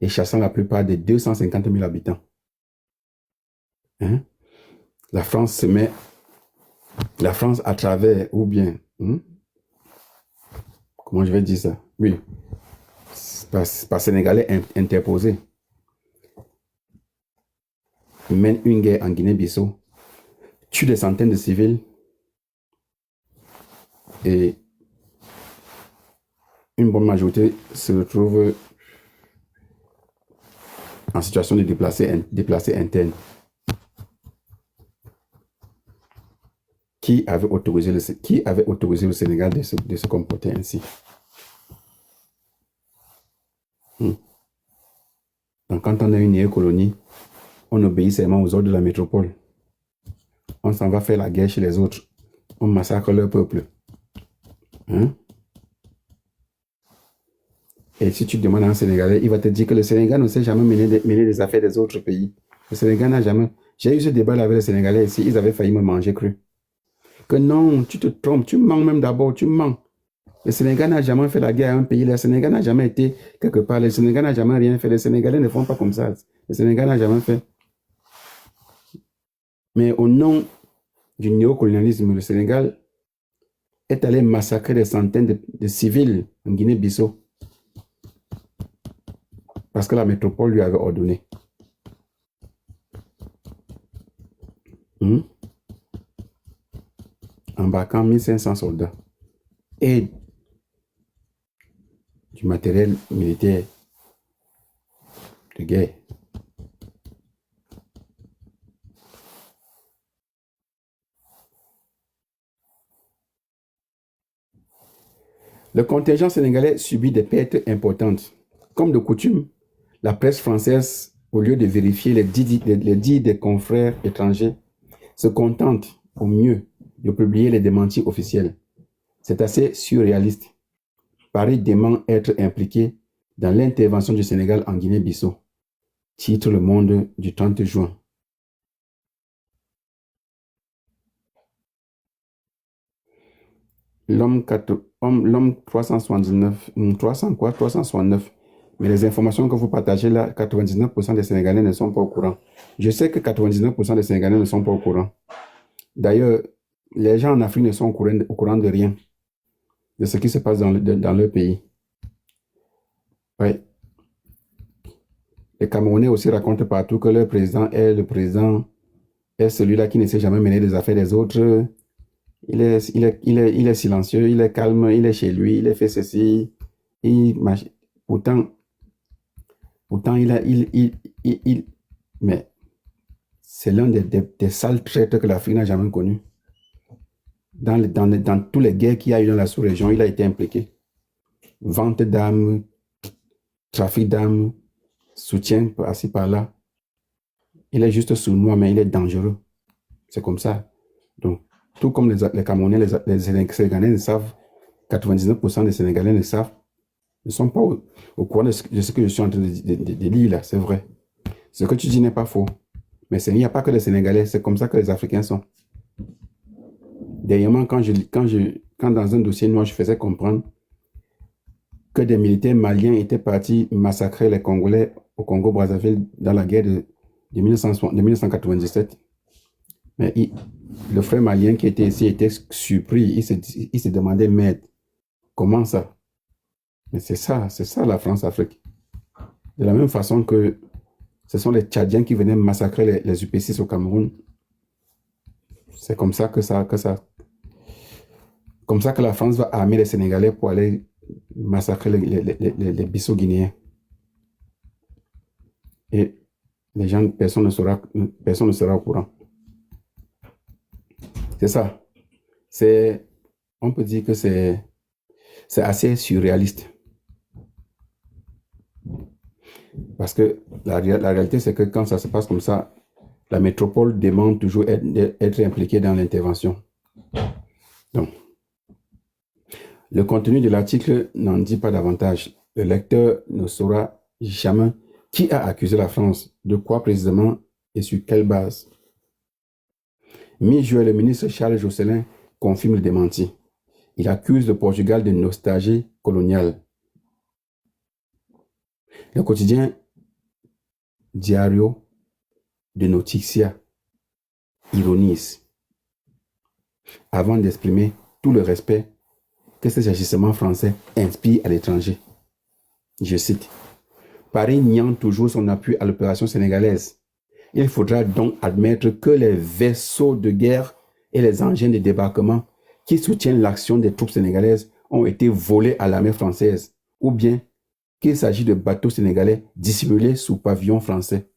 et chassant la plupart des 250 000 habitants. Hein? La France à travers, ou bien, comment je vais dire ça? Oui, par Sénégalais interposés, mène une guerre en Guinée-Bissau, tue des centaines de civils et une bonne majorité se retrouve en situation de déplacés internes. Qui avait autorisé le Sénégal de se comporter ainsi? Donc, quand on a une néo-colonie, on obéit seulement aux ordres de la métropole. On s'en va faire la guerre chez les autres. On massacre leur peuple. Et si tu demandes à un Sénégalais, il va te dire que le Sénégal ne sait jamais mener les affaires des autres pays. Le Sénégal n'a jamais... J'ai eu ce débat avec les Sénégalais ici, ils avaient failli me manger cru. Que non, tu te trompes, tu mens même d'abord, tu mens. Le Sénégal n'a jamais fait la guerre à un pays, le Sénégal n'a jamais été quelque part, le Sénégal n'a jamais rien fait, les Sénégalais ne font pas comme ça. Le Sénégal n'a jamais fait. Mais au nom du néocolonialisme, le Sénégal est allé massacrer des centaines de civils en Guinée-Bissau parce que la métropole lui avait ordonné. Embarquant 1500 soldats et du matériel militaire de guerre. Le contingent sénégalais subit des pertes importantes. Comme de coutume, la presse française, au lieu de vérifier les dits des confrères étrangers, se contente au mieux de publier les démentis officiels. C'est assez surréaliste. Paris dément être impliqué dans l'intervention du Sénégal en Guinée-Bissau. Titre Le Monde du 30 juin. L'homme 369. Mais les informations que vous partagez là, 99% des Sénégalais ne sont pas au courant. Je sais que 99% des Sénégalais ne sont pas au courant. D'ailleurs, les gens en Afrique ne sont au courant de rien, de ce qui se passe dans leur pays. Ouais. Les Camerounais aussi racontent partout que leur président est celui-là qui ne sait jamais mener les affaires des autres. Il est silencieux, il est calme, il est chez lui, il est fait ceci. Pourtant, mais c'est l'un des sales traîtres que l'Afrique n'a jamais connu. Dans tous les guerres qu'il y a eu dans la sous-région, il a été impliqué. Vente d'armes, trafic d'armes, soutien par-ci par-là. Il est juste sournois, mais il est dangereux. C'est comme ça. Donc, tout comme les Camerounais, les Sénégalais ne savent, 99% des Sénégalais ne sont pas au courant de ce que je suis en train de lire là, c'est vrai. Ce que tu dis n'est pas faux. Mais il n'y a pas que les Sénégalais, c'est comme ça que les Africains sont. Dernièrement, quand dans un dossier noir, je faisais comprendre que des militaires maliens étaient partis massacrer les Congolais au Congo-Brazzaville dans la guerre de 1997. Mais le frère malien qui était ici était surpris. Il se demandait, mais comment ça? Mais c'est ça la France-Afrique. De la même façon que ce sont les Tchadiens qui venaient massacrer les UP6 au Cameroun. C'est comme ça que la France va armer les Sénégalais pour aller massacrer les Bissau-Guinéens. Et les gens, personne ne sera au courant. C'est ça. On peut dire que c'est assez surréaliste. Parce que la réalité, c'est que quand ça se passe comme ça, la métropole demande toujours être impliquée dans l'intervention. Donc, le contenu de l'article n'en dit pas davantage. Le lecteur ne saura jamais qui a accusé la France, de quoi précisément et sur quelle base. Mi-juin, le ministre Charles Josselin confirme le démenti. Il accuse le Portugal de nostalgie coloniale. Le quotidien Diario de Noticia ironise, avant d'exprimer tout le respect que ces agissements français inspirent à l'étranger. Je cite, « Paris niant toujours son appui à l'opération sénégalaise. Il faudra donc admettre que les vaisseaux de guerre et les engins de débarquement qui soutiennent l'action des troupes sénégalaises ont été volés à l'armée française, ou bien qu'il s'agit de bateaux sénégalais dissimulés sous pavillon français.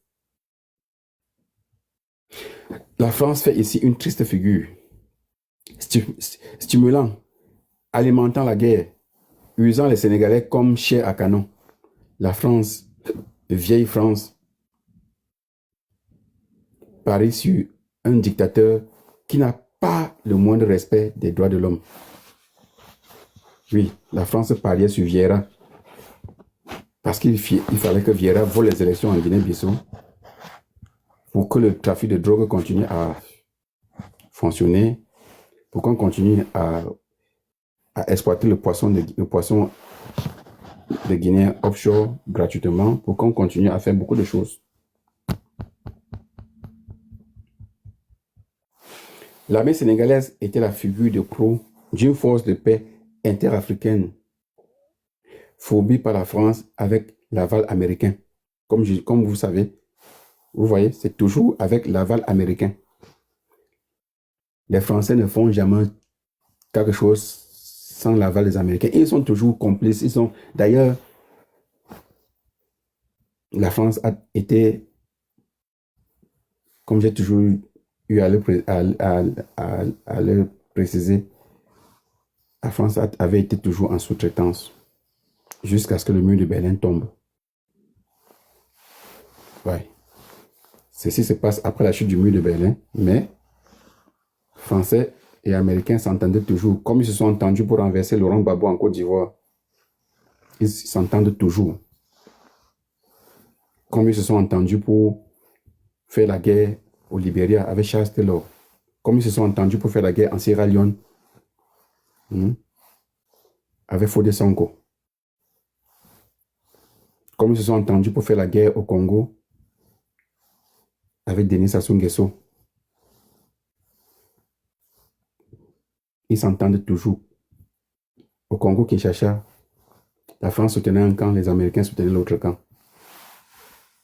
La France fait ici une triste figure, stimulant, alimentant la guerre, usant les Sénégalais comme chair à canon. La France, vieille France, parie sur un dictateur qui n'a pas le moindre respect des droits de l'homme. Oui, la France pariait sur Vieira, parce qu'il fallait que Vieira vole les élections en Guinée-Bissau pour que le trafic de drogue continue à fonctionner, pour qu'on continue à exploiter le poisson de Guinée offshore gratuitement, pour qu'on continue à faire beaucoup de choses. L'armée sénégalaise était la figure de proue d'une force de paix interafricaine, fourbie par la France avec l'aval américain. Comme vous savez, vous voyez, c'est toujours avec l'aval américain. Les Français ne font jamais quelque chose sans l'aval des Américains. Ils sont toujours complices. D'ailleurs, la France a été, comme j'ai toujours eu à le préciser, la France avait été toujours en sous-traitance jusqu'à ce que le mur de Berlin tombe. Ouais. Ceci se passe après la chute du mur de Berlin, mais Français et Américains s'entendaient toujours. Comme ils se sont entendus pour renverser Laurent Gbagbo en Côte d'Ivoire, ils s'entendent toujours. Comme ils se sont entendus pour faire la guerre au Libéria avec Charles Taylor, comme ils se sont entendus pour faire la guerre en Sierra Leone avec Fodé Sonko, comme ils se sont entendus pour faire la guerre au Congo avec Denis Sassou Nguesso. Ils s'entendent toujours. Au Congo Kinshasa, la France soutenait un camp, les Américains soutenaient l'autre camp.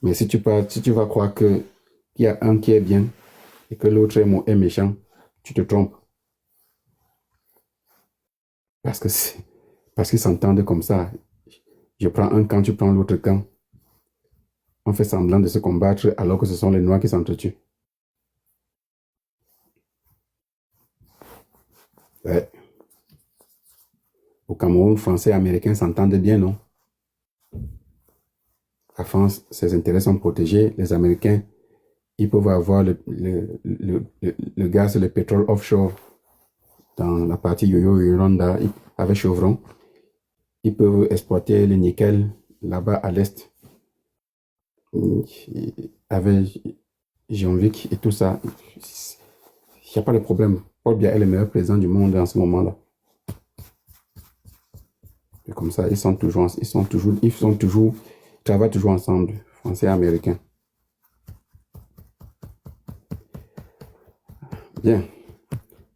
Mais si tu vas croire qu'il y a un qui est bien et que l'autre est méchant, tu te trompes. Parce qu'ils s'entendent comme ça. Je prends un camp, tu prends l'autre camp. On fait semblant de se combattre alors que ce sont les Noirs qui s'entretuent. Ouais. Au Cameroun, Français et Américains s'entendent bien, non? La France, ses intérêts sont protégés. Les Américains, ils peuvent avoir le gaz et le pétrole offshore dans la partie Yoyo-Yolanda avec Chevron. Ils peuvent exploiter le nickel là-bas à l'est avec Jean-Vic et tout ça. Il n'y a pas de problème. Paul Biya est le meilleur président du monde en ce moment-là. Et comme ça, ils travaillent toujours ensemble, Français et Américains. Bien.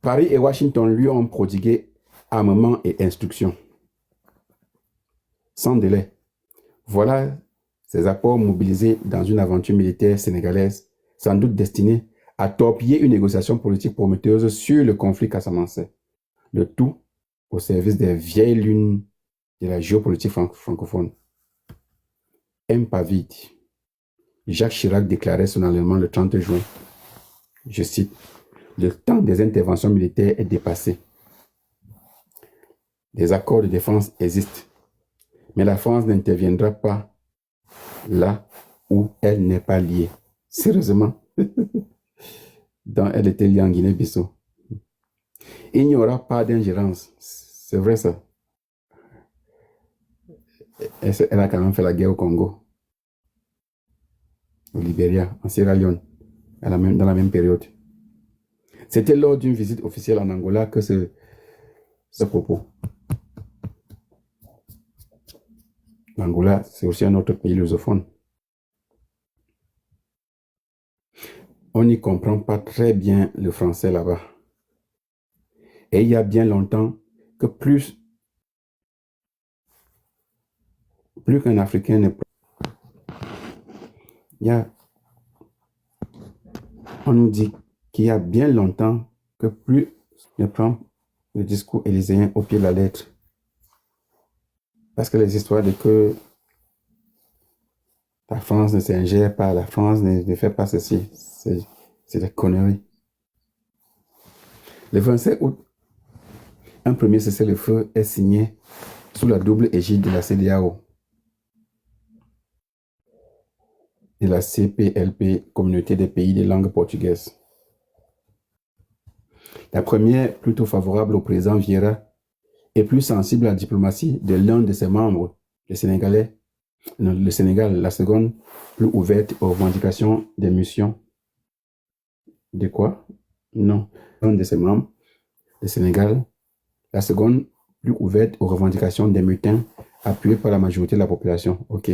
Paris et Washington lui ont prodigué armement et instructions. Sans délai. Voilà ces apports mobilisés dans une aventure militaire sénégalaise, sans doute destinée à torpiller une négociation politique prometteuse sur le conflit casamançais. Le tout au service des vieilles lunes de la géopolitique francophone. Un pas vide. Jacques Chirac déclarait solennellement le 30 juin, je cite, « Le temps des interventions militaires est dépassé. Des accords de défense existent, mais la France n'interviendra pas là où elle n'est pas liée. Sérieusement, dont elle était liée en Guinée-Bissau. Il n'y aura pas d'ingérence. C'est vrai ça. Elle a quand même fait la guerre au Congo, au Libéria, en Sierra Leone, dans la même période. C'était lors d'une visite officielle en Angola que ce propos. L'Angola, c'est aussi un autre pays lusophone. On n'y comprend pas très bien le français là-bas. Et il y a bien longtemps que plus qu'un Africain ne... On nous dit qu'il y a bien longtemps que plus ne prend le discours élyséen au pied de la lettre. Parce que les histoires de que la France ne s'ingère pas, la France ne fait pas ceci, c'est des conneries. Le 27 août, un premier cessez-le-feu est signé sous la double égide de la CEDEAO, de la CPLP, Communauté des pays de langue portugaise. La première, plutôt favorable au président Vieira, est plus sensible à la diplomatie de l'un de ses membres, le Sénégal. La seconde, plus ouverte aux revendications des missions. De quoi? Non. Un de ses membres, le Sénégal. La seconde, plus ouverte aux revendications des mutins appuyés par la majorité de la population. Ok.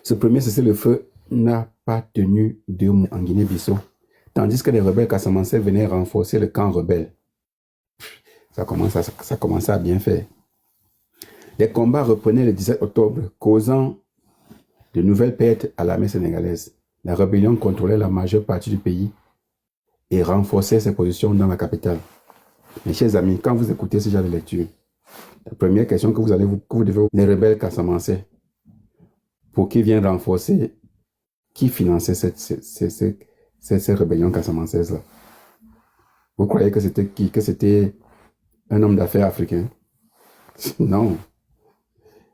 Ce premier cessez-le-feu n'a pas tenu 2 mois en Guinée-Bissau, tandis que les rebelles casamançais venaient renforcer le camp rebelle. Ça commençait à bien faire. Les combats reprenaient le 17 octobre, causant de nouvelles pertes à l'armée sénégalaise. La rébellion contrôlait la majeure partie du pays et renforçait ses positions dans la capitale. Mes chers amis, quand vous écoutez ce genre de lecture, la première question que vous devez... Les rebelles casamançais, pour qui viennent renforcer, qui finançait ces rébellions casamançaises-là? Vous croyez que c'était qui? Que c'était un homme d'affaires africain? Non.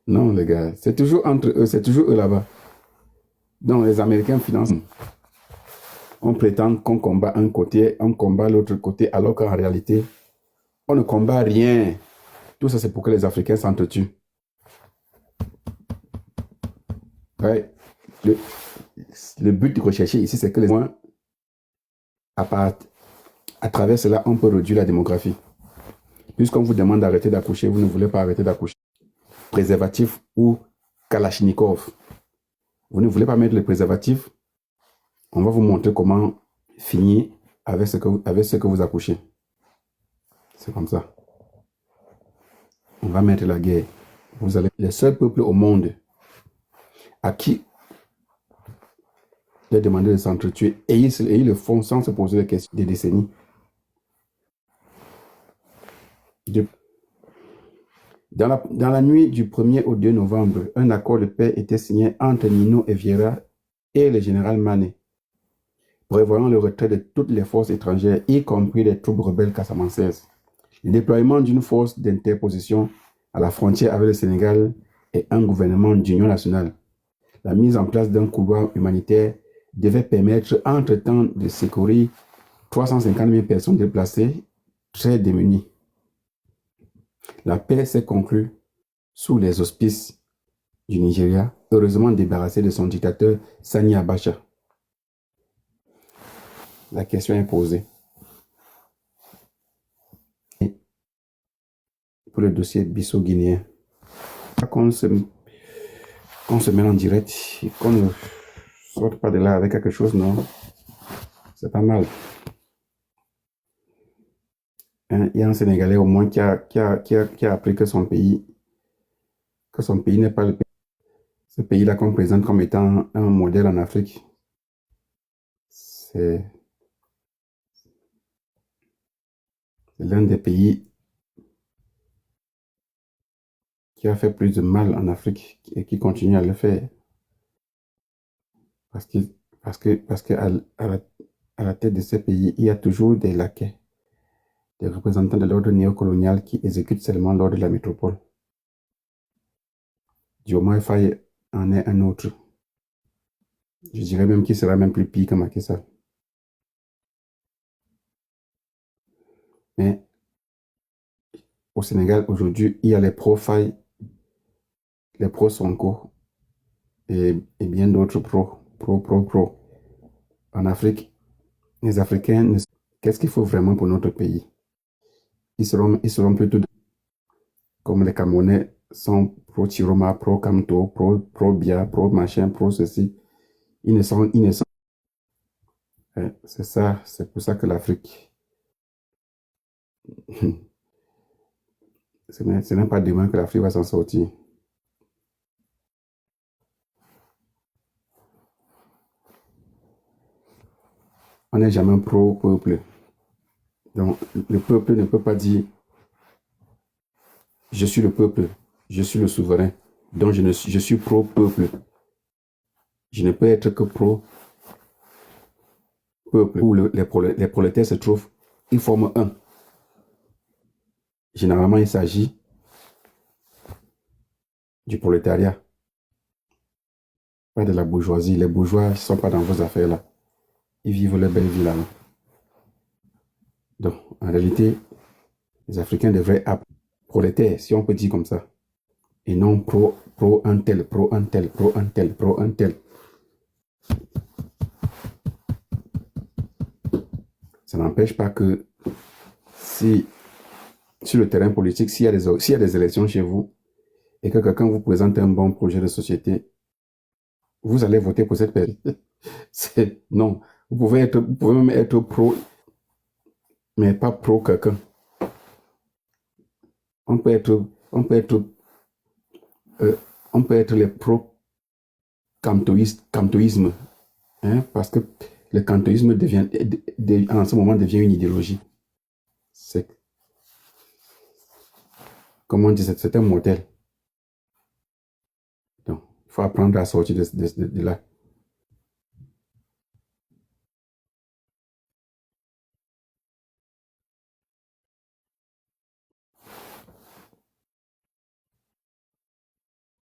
Non, les gars. C'est toujours entre eux, c'est toujours eux là-bas. Donc, les Américains financent. On prétend qu'on combat un côté, on combat l'autre côté, alors qu'en réalité, on ne combat rien. Tout ça, c'est pour que les Africains s'entretuent. Ouais. Le but recherché ici, c'est que les moins, à travers cela, on peut réduire la démographie. Puisqu'on vous demande d'arrêter d'accoucher, vous ne voulez pas arrêter d'accoucher. Préservatif ou Kalachnikov. Vous ne voulez pas mettre le préservatif, on va vous montrer comment finir avec ce que vous accouchez. C'est comme ça. On va mettre la guerre. Vous allez le seul peuple au monde à qui les demander de s'entretuer et ils le font sans se poser des questions des décennies. Dans la nuit du 1er au 2 novembre, un accord de paix était signé entre Nino et Vieira et le général Mané, prévoyant le retrait de toutes les forces étrangères, y compris les troupes rebelles casamançaises, le déploiement d'une force d'interposition à la frontière avec le Sénégal et un gouvernement d'union nationale. La mise en place d'un couloir humanitaire devait permettre entre-temps de secourir 350 000 personnes déplacées, très démunies. La paix s'est conclue sous les auspices du Nigeria, heureusement débarrassé de son dictateur Sani Abacha. La question est posée. Pour le dossier Bissau-Guinéen, qu'on se mette en direct et qu'on ne sorte pas de là avec quelque chose, non? C'est pas mal. Il y a un Sénégalais au moins qui a appris que son pays n'est pas le pays. Ce pays-là qu'on présente comme étant un modèle en Afrique, c'est l'un des pays qui a fait plus de mal en Afrique et qui continue à le faire. Parce que à la tête de ce pays, il y a toujours des laquais, des représentants de l'ordre néocolonial qui exécutent seulement l'ordre de la métropole. Diomaye Faye en est un autre. Je dirais même qu'il sera même plus pire que Macky Sall. Mais au Sénégal, aujourd'hui, il y a les pro-Faye, les pro-Sonko et bien d'autres pro. En Afrique, les Africains, qu'est-ce qu'il faut vraiment pour notre pays? Ils seront plutôt comme les Camerounais sont pro-Chiroma, pro-Camto, pro-Bia, pro-machin, pro-ceci. Ils ne sont. C'est ça, c'est pour ça que l'Afrique, ce n'est pas demain que l'Afrique va s'en sortir. On n'est jamais pro-peuple. Donc, le peuple ne peut pas dire je suis le peuple, je suis le souverain, donc je suis pro-peuple. Je ne peux être que pro-peuple. Où les prolétaires se trouvent, ils forment un. Généralement, il s'agit du prolétariat, pas de la bourgeoisie. Les bourgeois ne sont pas dans vos affaires là. Ils vivent leur belle vie là. Donc, en réalité, les Africains devraient être prolétaires, si on peut dire comme ça, et non pro un tel, pro un tel, pro un tel, pro un tel. Ça n'empêche pas que si sur le terrain politique, s'il y a des élections chez vous et que quelqu'un vous présente un bon projet de société, vous allez voter pour cette personne. Non, vous pouvez même être pro, mais pas pro quelqu'un. On peut être les pro-cantoïsme, hein, parce que le cantoïsme en ce moment devient une idéologie. C'est, comment on dit, c'est un modèle. Donc, il faut apprendre à sortir de là.